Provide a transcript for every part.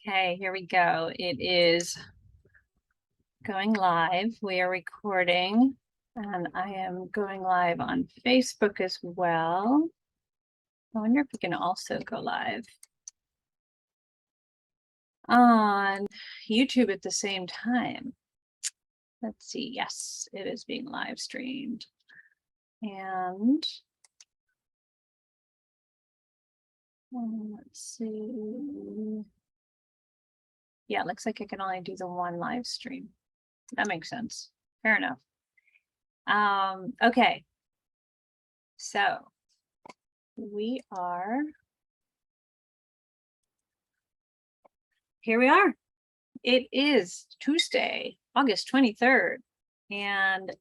Okay, here we go. It is going live. We are recording, and I am going live on Facebook as well. I wonder if we can also go live on YouTube at the same time. Let's see. Yes, it is being live streamed. And let's see. Yeah, it looks like I can only do the one live stream. That makes sense. Fair enough. Okay. So we are here we are. It is Tuesday, August 23rd, and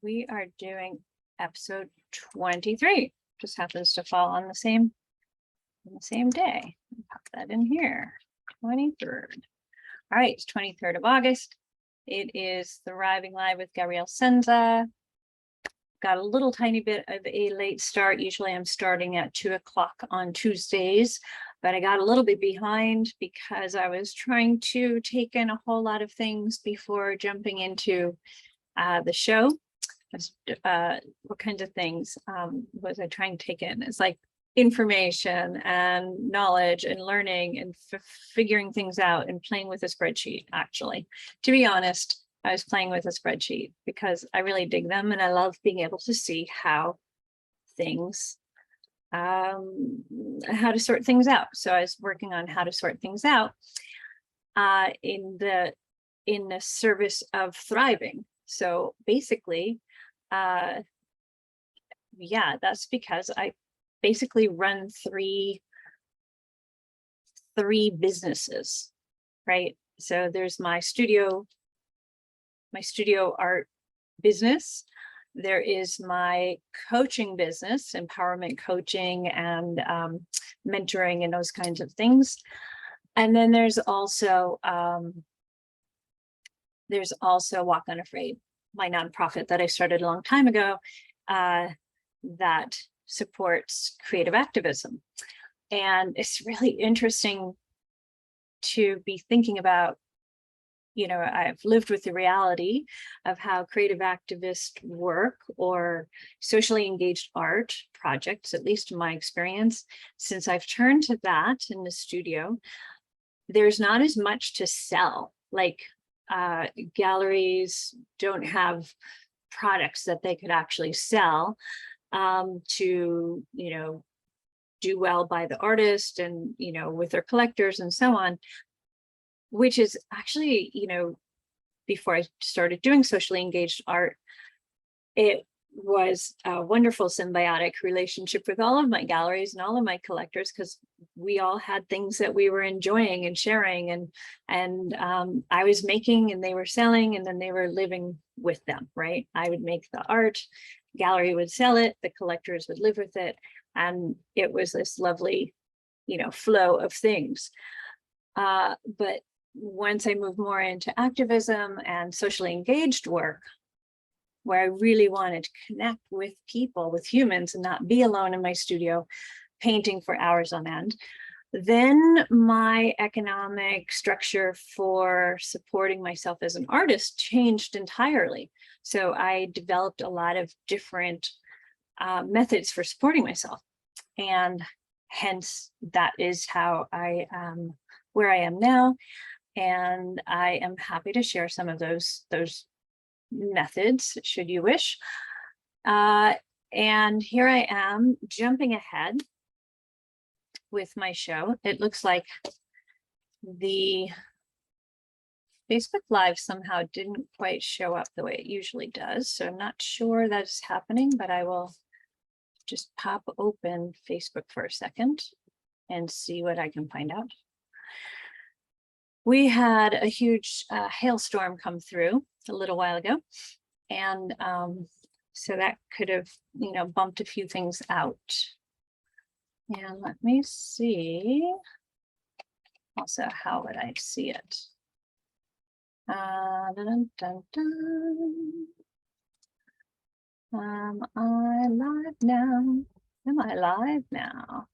we are doing episode 23. Just happens to fall on the same day. Pop that in here. 23rd. All right, it's 23rd of August. It is Thriving Live with Gabrielle Senza. Got a little tiny bit of a late start. Usually I'm starting at 2 o'clock on Tuesdays, but I got a little bit behind because I was trying to take in a whole lot of things before jumping into the show. What kinds of things was I trying to take in? It's like information and knowledge and learning and figuring things out and playing with a spreadsheet. Actually, to be honest, I was playing with a spreadsheet because I really dig them and I love being able to see how things, how to sort things out. So I was working on how to sort things out in the service of thriving. So basically, yeah, that's because I basically run three businesses, right? So there's my studio art business. There is my coaching business, empowerment coaching and mentoring and those kinds of things. And then there's also Walk Unafraid, my nonprofit that I started a long time ago that supports creative activism. And it's really interesting to be thinking about, you know, I've lived with the reality of how creative activist work or socially engaged art projects, at least in my experience, since I've turned to that in the studio, there's not as much to sell. Like galleries don't have products that they could actually sell to, you know, do well by the artist and, you know, with their collectors and so on, which is actually, you know, before I started doing socially engaged art, it was a wonderful symbiotic relationship with all of my galleries and all of my collectors, because we all had things that we were enjoying and sharing, and I was making and they were selling, and then they were living with them, right? I would make the art, gallery would sell it, the collectors would live with it, and it was this lovely, you know, flow of things. But once I moved more into activism and socially engaged work, where I really wanted to connect with people, with humans, and not be alone in my studio painting for hours on end, then my economic structure for supporting myself as an artist changed entirely. So I developed a lot of different methods for supporting myself. And hence, that is how I am where I am now. And I am happy to share some of those methods, should you wish. And here I am jumping ahead with my show. It looks like the Facebook Live somehow didn't quite show up the way it usually does. So I'm not sure that's happening, but I will just pop open Facebook for a second and see what I can find out. We had a huge hailstorm come through a little while ago, and so that could have, you know, bumped a few things out. And let me see also, how would I see it? Dun, dun, dun. Am I live now? Am I live now?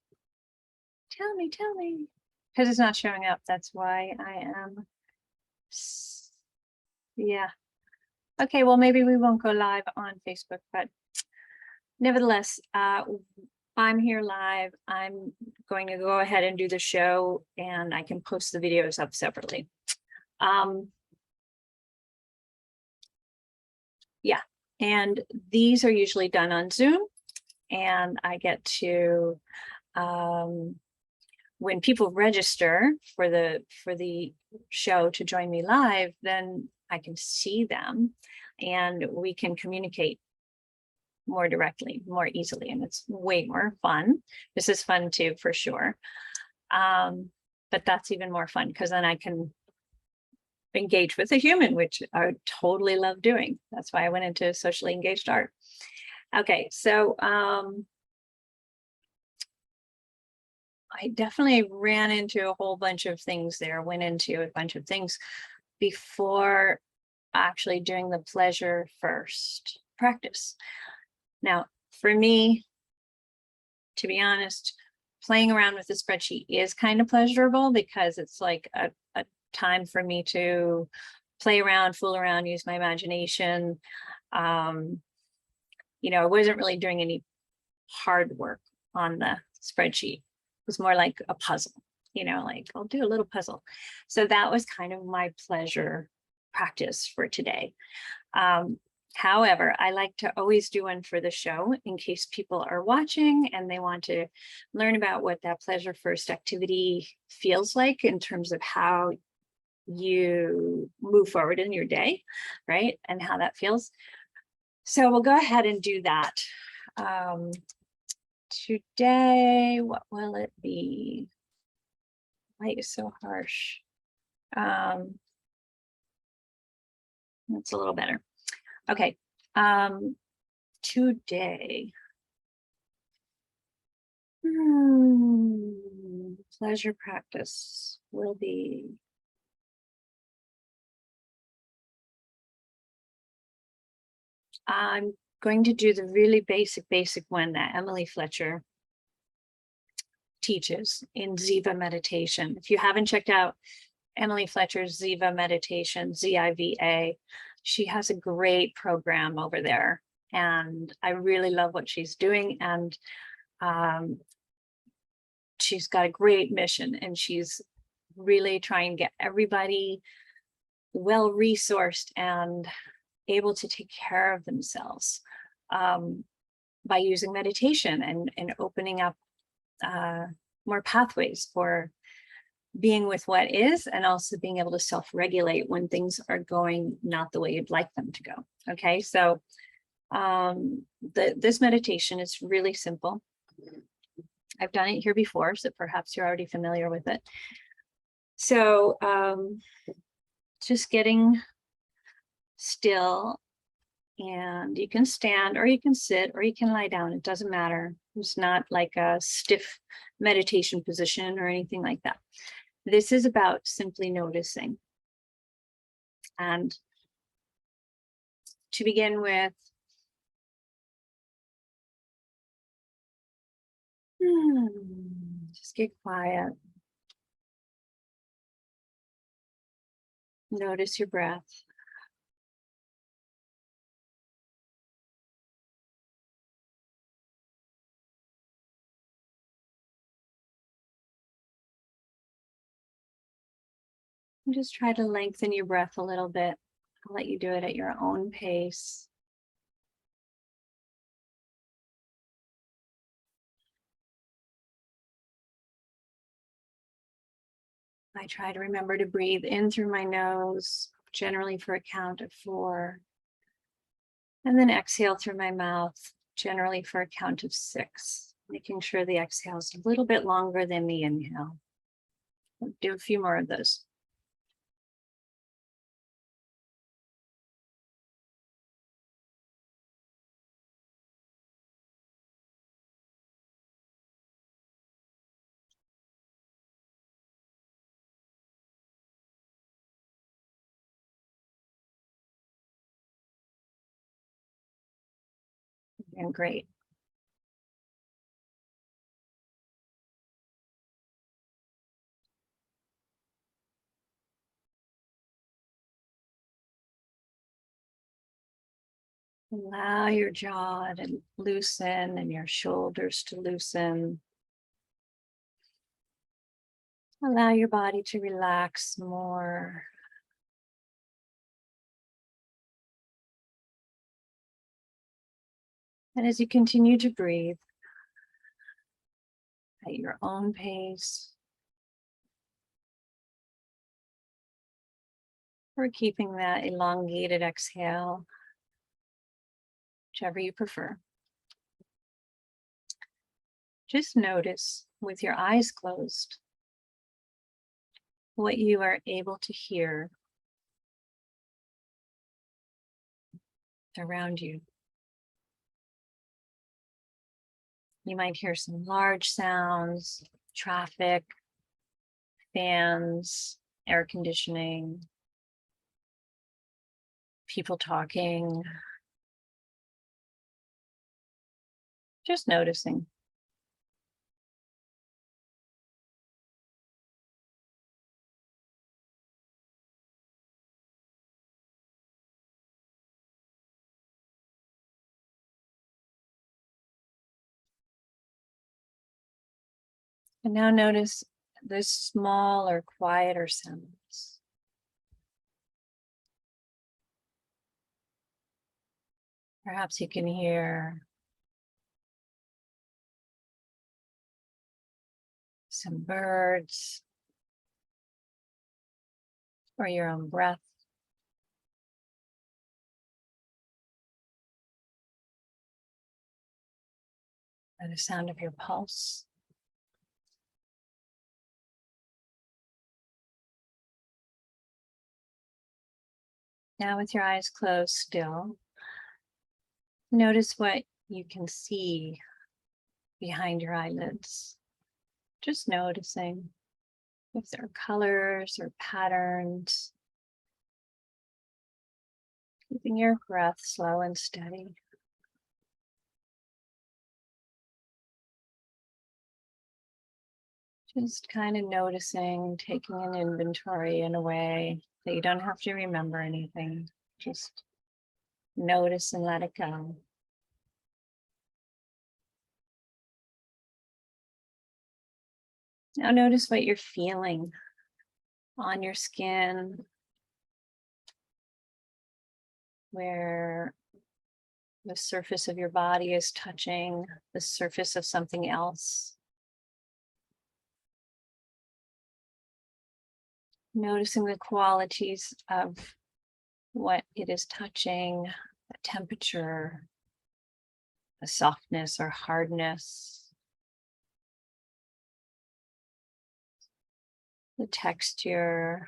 Tell me, tell me. because it's not showing up. That's why I am. Yeah. Okay, well, maybe we won't go live on Facebook, but nevertheless, I'm here live. I'm going to go ahead and do the show, and I can post the videos up separately. Yeah, and these are usually done on Zoom, and I get to, when people register for the show to join me live, then I can see them and we can communicate more directly, more easily, and it's way more fun. This is fun too, for sure. But that's even more fun because then I can engage with a human, which I totally love doing. That's why I went into socially engaged art. Okay, so I definitely ran into a whole bunch of things there, went into a bunch of things before actually doing the pleasure first practice. Now, for me, to be honest, playing around with the spreadsheet is kind of pleasurable because it's like a time for me to play around, fool around, use my imagination. You know, I wasn't really doing any hard work on the spreadsheet. It was more like a puzzle, you know, like I'll do a little puzzle. So that was kind of my pleasure practice for today. However, I like to always do one for the show in case people are watching and they want to learn about what that pleasure first activity feels like in terms of how you move forward in your day, right? And how that feels. So we'll go ahead and do that. Today, what will it be? Light is so harsh. That's a little better. Okay. Today. Pleasure practice will be. I'm going to do the really basic one that Emily Fletcher teaches in Ziva meditation. If you haven't checked out Emily Fletcher's Ziva meditation, Z-I-V-A, she has a great program over there. And I really love what she's doing. And she's got a great mission, and she's really trying to get everybody well resourced and able to take care of themselves by using meditation and opening up more pathways for being with what is, and also being able to self-regulate when things are going not the way you'd like them to go. Okay, so this meditation is really simple. I've done it here before, so perhaps you're already familiar with it. So just getting still, and you can stand or you can sit or you can lie down. It doesn't matter. It's not like a stiff meditation position or anything like that. This is about simply noticing. And to begin with, just get quiet. Notice your breath. And just try to lengthen your breath a little bit. I'll let you do it at your own pace. I try to remember to breathe in through my nose, generally for a count of 4. And then exhale through my mouth, generally for a count of 6. Making sure the exhale is a little bit longer than the inhale. We'll do a few more of those. And great. Allow your jaw to loosen and your shoulders to loosen. Allow your body to relax more. And as you continue to breathe at your own pace, or keeping that elongated exhale, whichever you prefer, just notice with your eyes closed what you are able to hear around you. You might hear some large sounds, traffic, fans, air conditioning, people talking. Just noticing. And now notice the small or quieter sounds. Perhaps you can hear some birds or your own breath. Or the sound of your pulse. Now with your eyes closed still, notice what you can see behind your eyelids. Just noticing if there are colors or patterns. Keeping your breath slow and steady. Just kind of noticing, taking an inventory in a way that you don't have to remember anything. Just notice and let it go. Now notice what you're feeling on your skin, where the surface of your body is touching the surface of something else. Noticing the qualities of what it is touching, the temperature, the softness or hardness, the texture.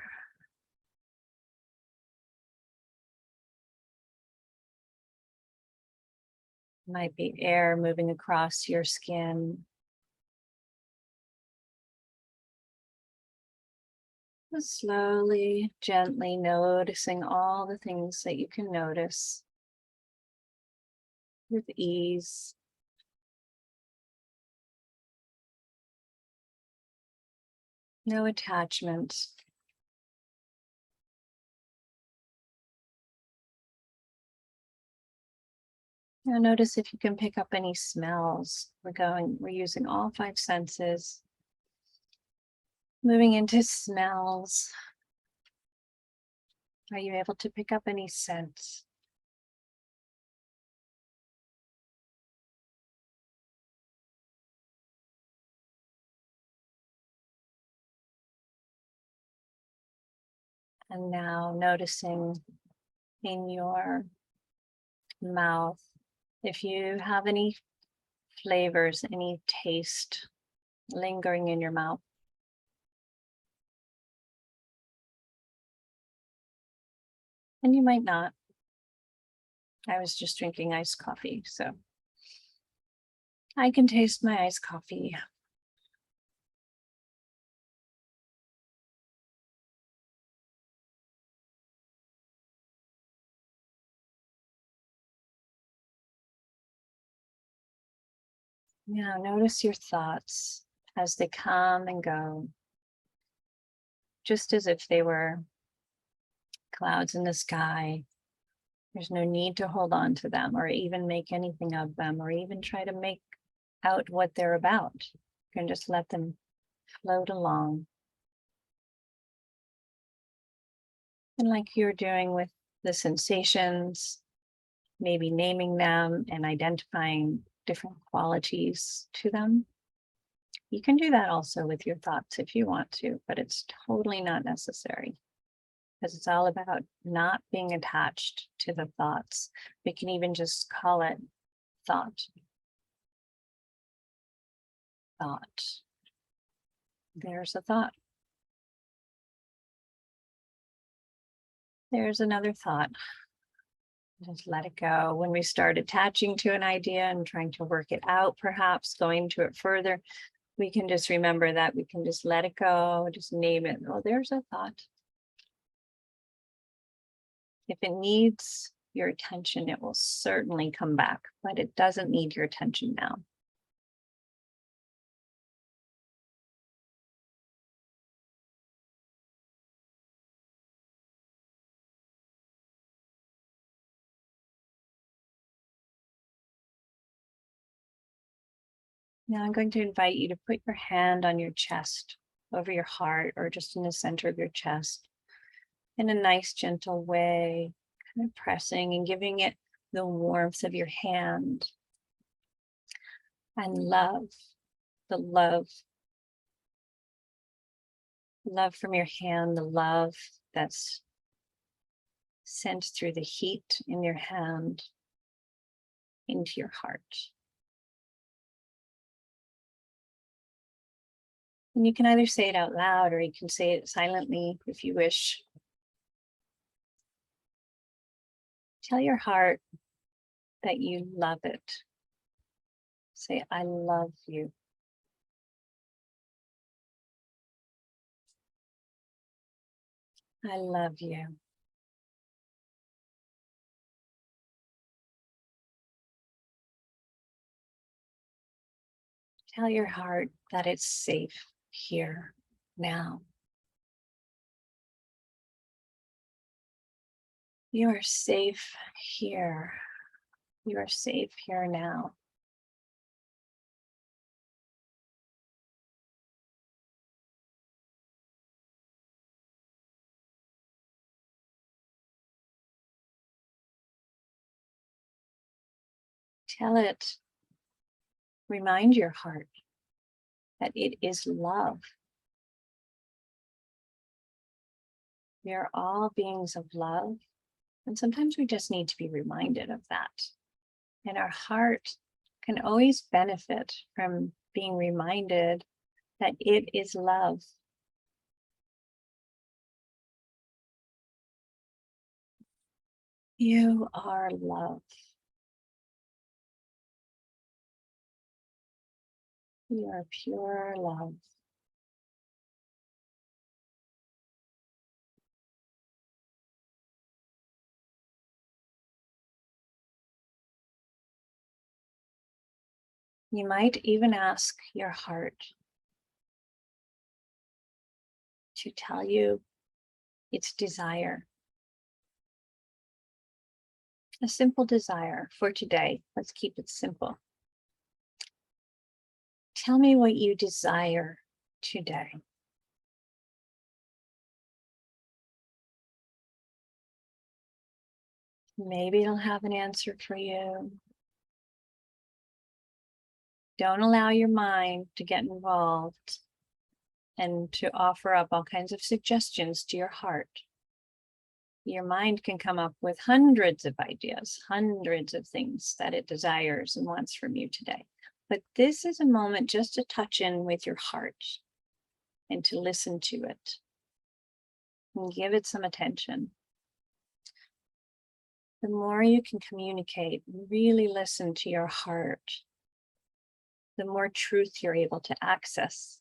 Might be air moving across your skin. Just slowly, gently noticing all the things that you can notice with ease. No attachment. Now notice if you can pick up any smells. We're using all 5 senses. Moving into smells. Are you able to pick up any scents? And now noticing in your mouth, if you have any flavors, any taste lingering in your mouth. And you might not. I was just drinking iced coffee, so I can taste my iced coffee. Now notice your thoughts as they come and go, just as if they were clouds in the sky, There's no need to hold on to them or even make anything of them or even try to make out what they're about. You can just let them float along. And like you're doing with the sensations, maybe naming them and identifying different qualities to them. You can do that also with your thoughts if you want to, but it's totally not necessary because it's all about not being attached to the thoughts. We can even just call it thought. Thought. There's a thought. There's another thought. Just let it go. When we start attaching to an idea and trying to work it out, perhaps going to it further, we can just remember that we can just let it go, just name it. Oh, there's a thought. If it needs your attention, it will certainly come back, but it doesn't need your attention now. Now I'm going to invite you to put your hand on your chest, over your heart, or just in the center of your chest, in a nice, gentle way, kind of pressing and giving it the warmth of your hand. And love, the love from your hand, the love that's sent through the heat in your hand into your heart. And you can either say it out loud or you can say it silently if you wish. Tell your heart that you love it. Say, I love you. I love you. Tell your heart that it's safe here now. You are safe here. You are safe here now. Tell it, remind your heart that it is love. We are all beings of love, and sometimes we just need to be reminded of that. And our heart can always benefit from being reminded that it is love. You are love. You are pure love. You might even ask your heart to tell you its desire. A simple desire for today. Let's keep it simple. Tell me what you desire today. Maybe it'll have an answer for you. Don't allow your mind to get involved and to offer up all kinds of suggestions to your heart. Your mind can come up with hundreds of ideas, hundreds of things that it desires and wants from you today. But this is a moment just to touch in with your heart and to listen to it and give it some attention. The more you can communicate, really listen to your heart, the more truth you're able to access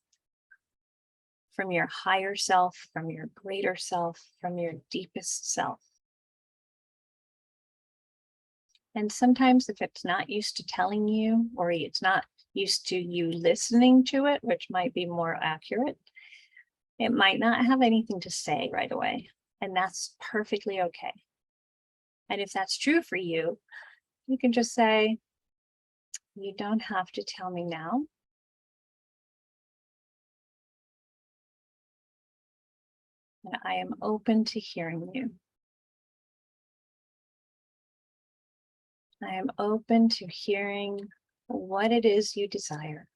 from your higher self, from your greater self, from your deepest self. And sometimes if it's not used to telling you, or it's not used to you listening to it, which might be more accurate, it might not have anything to say right away. And that's perfectly okay. And if that's true for you, you can just say, you don't have to tell me now. And I am open to hearing you. I am open to hearing what it is you desire.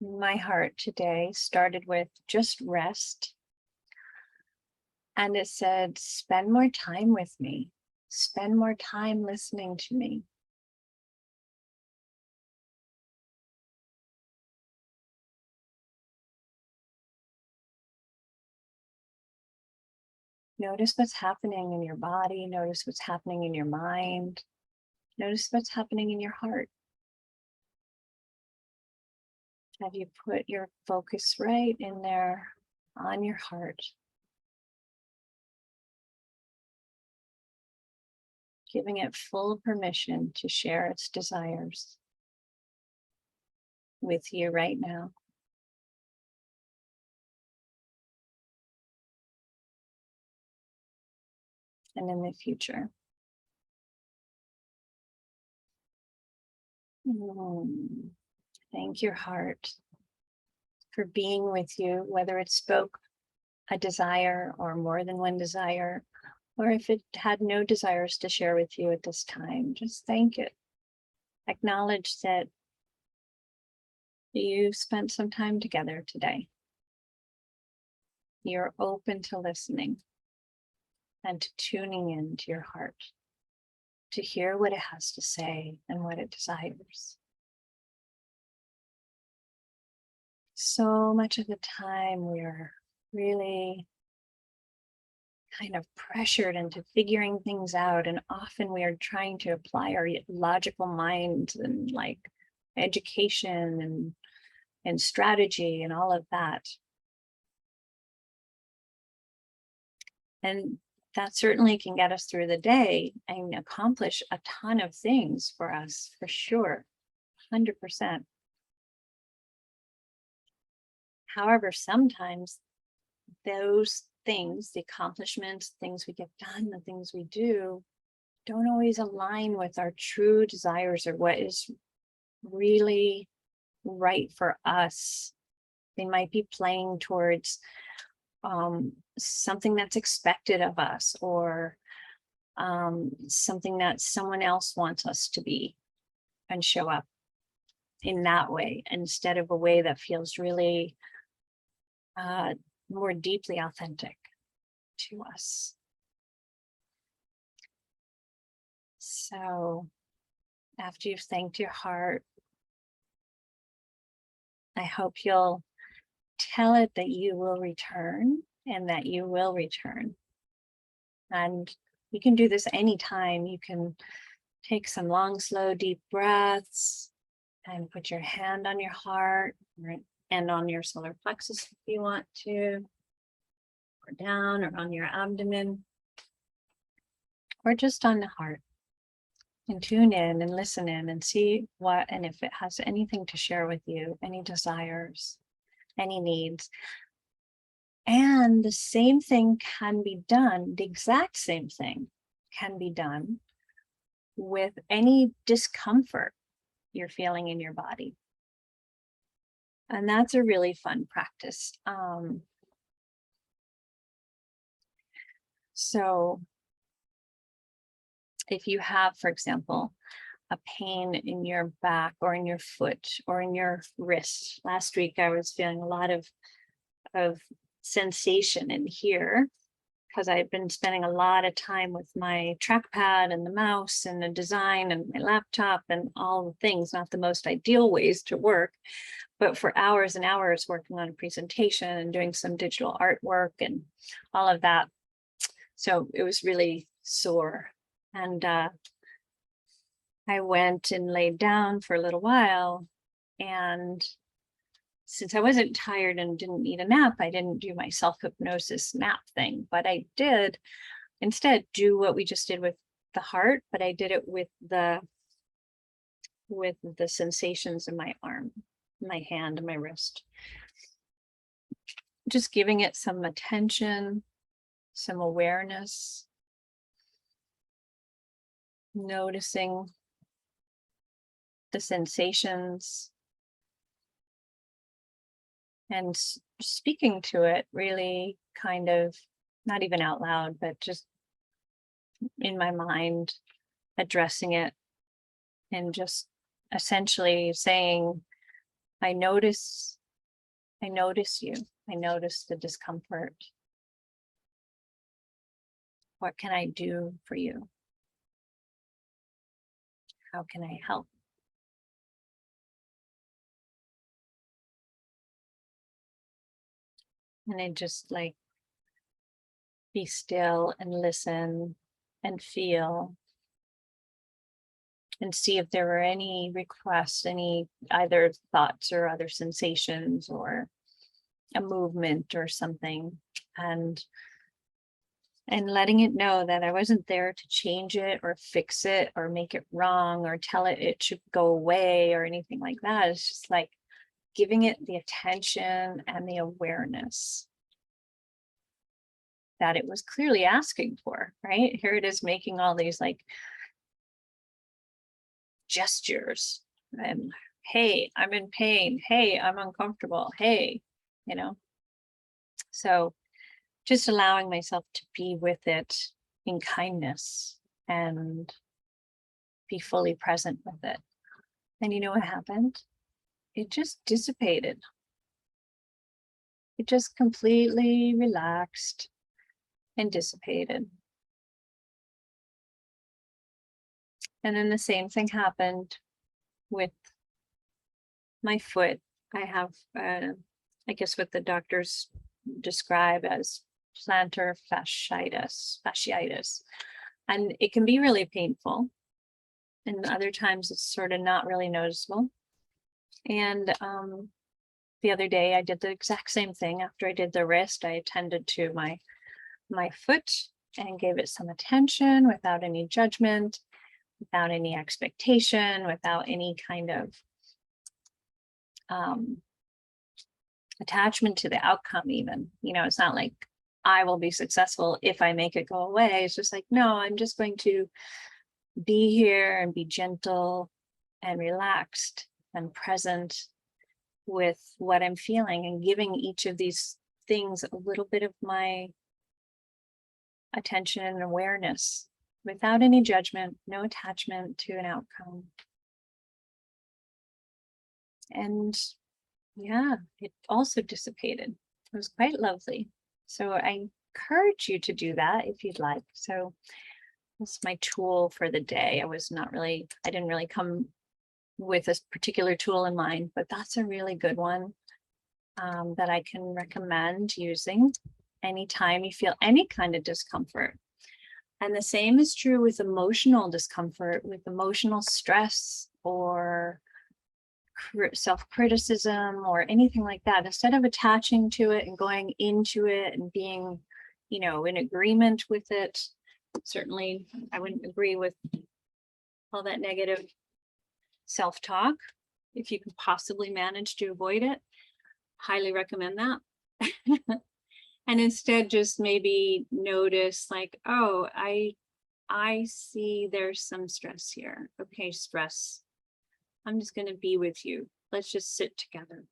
My heart today started with just rest. And it said, spend more time with me. Spend more time listening to me. Notice what's happening in your body. Notice what's happening in your mind. Notice what's happening in your heart. Have you put your focus right in there on your heart? Giving it full permission to share its desires with you right now. And in the future. Thank your heart for being with you, whether it spoke a desire or more than one desire, or if it had no desires to share with you at this time, just thank it. Acknowledge that you spent some time together today. You're open to listening and to tuning into your heart to hear what it has to say and what it desires. So much of the time we're really kind of pressured into figuring things out, and often we are trying to apply our logical minds and like education and strategy and all of that. And that certainly can get us through the day and accomplish a ton of things for us, for sure, 100%. However, sometimes those things, the accomplishments, things we get done, the things we do, don't always align with our true desires or what is really right for us. They might be playing towards something that's expected of us, or something that someone else wants us to be and show up in that way, instead of a way that feels really more deeply authentic to us. So after you've thanked your heart, I hope you'll tell it that you will return and that you will return. And you can do this anytime. You can take some long, slow, deep breaths and put your hand on your heart and on your solar plexus if you want to, or down, or on your abdomen, or just on the heart. And tune in and listen in and see what, and if it has anything to share with you, any desires, any needs. And the same thing can be done, the exact same thing can be done with any discomfort you're feeling in your body. And that's a really fun practice. So if you have, for example, a pain in your back or in your foot or in your wrist. Last week, I was feeling a lot of sensation in here because I've been spending a lot of time with my trackpad and the mouse and the design and my laptop and all the things, not the most ideal ways to work, but for hours and hours working on a presentation and doing some digital artwork and all of that. So it was really sore. And I went and laid down for a little while, and since I wasn't tired and didn't need a nap, I didn't do my self-hypnosis nap thing, but I did instead do what we just did with the heart, but I did it with the sensations in my arm, my hand, and my wrist. Just giving it some attention, some awareness, noticing the sensations, and speaking to it really kind of, not even out loud, but just in my mind, addressing it and just essentially saying, I notice you. I notice the discomfort. What can I do for you? How can I help? And I just like be still and listen and feel and see if there were any requests, any either thoughts or other sensations or a movement or something, and letting it know that I wasn't there to change it or fix it or make it wrong or tell it it should go away or anything like that. It's just like giving it the attention and the awareness that it was clearly asking for, right? Here it is making all these like gestures and, hey, I'm in pain. Hey, I'm uncomfortable. Hey, you know. So just allowing myself to be with it in kindness and be fully present with it. And you know what happened? It just dissipated. It just completely relaxed and dissipated. And then the same thing happened with my foot. I have, I guess what the doctors describe as plantar fasciitis. And it can be really painful. And other times it's sort of not really noticeable. And the other day I did the exact same thing. After I did the wrist, I attended to my foot and gave it some attention without any judgment, without any expectation, without any kind of attachment to the outcome even. You know, it's not like I will be successful if I make it go away. It's just like, no, I'm just going to be here and be gentle and relaxed and present with what I'm feeling and giving each of these things a little bit of my attention and awareness without any judgment, no attachment to an outcome. And yeah, it also dissipated. It was quite lovely. So I encourage you to do that if you'd like. So that's my tool for the day. I didn't really come with a particular tool in mind, but that's a really good one that I can recommend using anytime you feel any kind of discomfort. And the same is true with emotional discomfort, with emotional stress or self-criticism or anything like that. Instead of attaching to it and going into it and being, in agreement with it, certainly I wouldn't agree with all that negative self-talk. If you can possibly manage to avoid it, highly recommend that. And instead just maybe notice like, oh, I see there's some stress here. Okay, stress. I'm just going to be with you. Let's just sit together.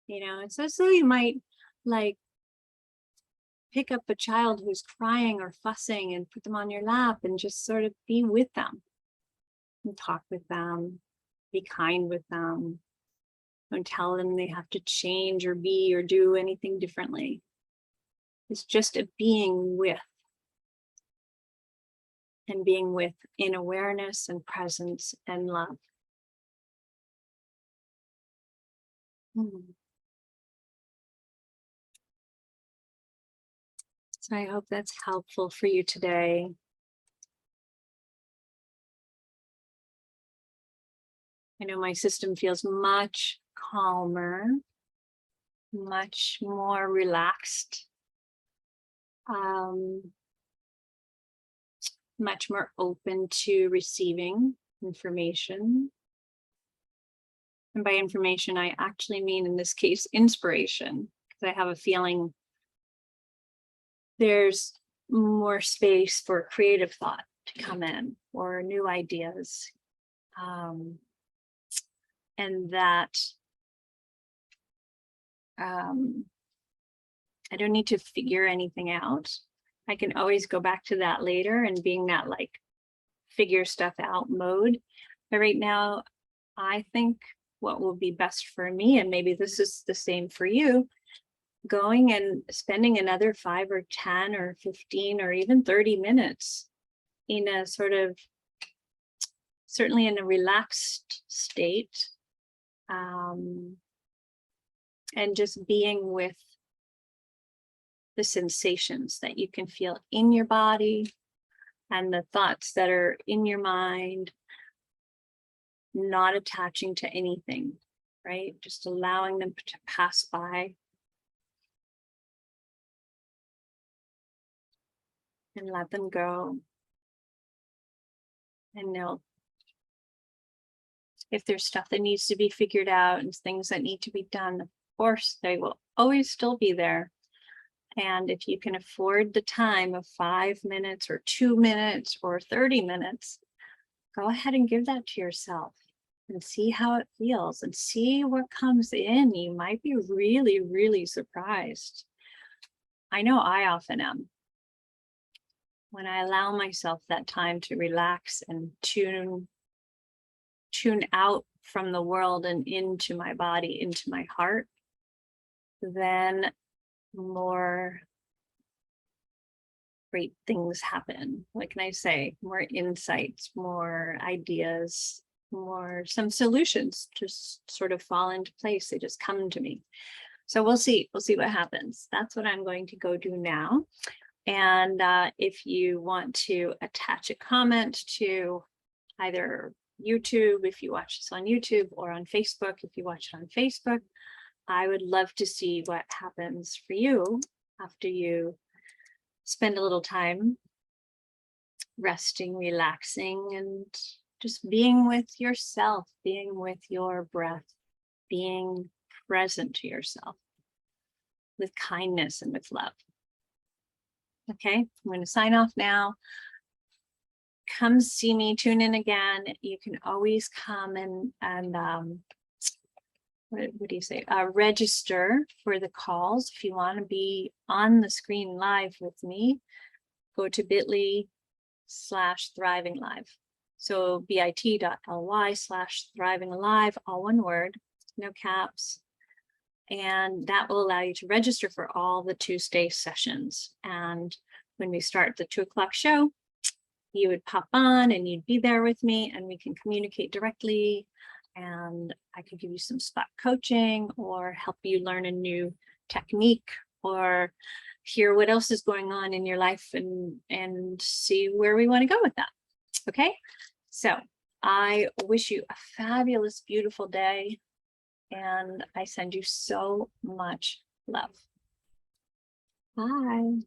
It's as though you might like pick up a child who's crying or fussing and put them on your lap and just sort of be with them and talk with them, be kind with them. Don't tell them they have to change or be or do anything differently. It's just a being with, and being with in awareness and presence and love. So I hope that's helpful for you today. I know my system feels much calmer, much more relaxed. much more open to receiving information. And by information, I actually mean in this case, inspiration, because I have a feeling there's more space for creative thought to come in or new ideas. And that I don't need to figure anything out. I can always go back to that later and being that like figure stuff out mode. But right now, I think what will be best for me, and maybe this is the same for you, going and spending another 5 or 10 or 15 or even 30 minutes in a sort of, certainly in a relaxed state, and just being with the sensations that you can feel in your body and the thoughts that are in your mind, not attaching to anything, right? Just allowing them to pass by. And let them go. And know if there's stuff that needs to be figured out and things that need to be done, of course, they will always still be there. And if you can afford the time of 5 minutes or 2 minutes or 30 minutes, go ahead and give that to yourself and see how it feels and see what comes in. You might be really, really surprised. I know I often am. When I allow myself that time to relax and tune out from the world and into my body, into my heart, then more great things happen. What can I say? More insights, more ideas, some solutions just sort of fall into place. They just come to me. So we'll see what happens. That's what I'm going to go do now. And if you want to attach a comment to either YouTube, if you watch this on YouTube, or on Facebook, if you watch it on Facebook, I would love to see what happens for you after you spend a little time resting, relaxing, and just being with yourself, being with your breath, being present to yourself with kindness and with love. Okay, I'm going to sign off now. Come see me, tune in again. You can always come and what do you say? Register for the calls. If you want to be on the screen live with me, go to bit.ly/thriving-live. So bit.ly/thriving-alive, all one word, no caps. And that will allow you to register for all the Tuesday sessions. And when we start the 2 o'clock show, you would pop on and you'd be there with me and we can communicate directly. And I could give you some spot coaching or help you learn a new technique or hear what else is going on in your life and see where we want to go with that. Okay, so I wish you a fabulous, beautiful day. And I send you so much love. Bye.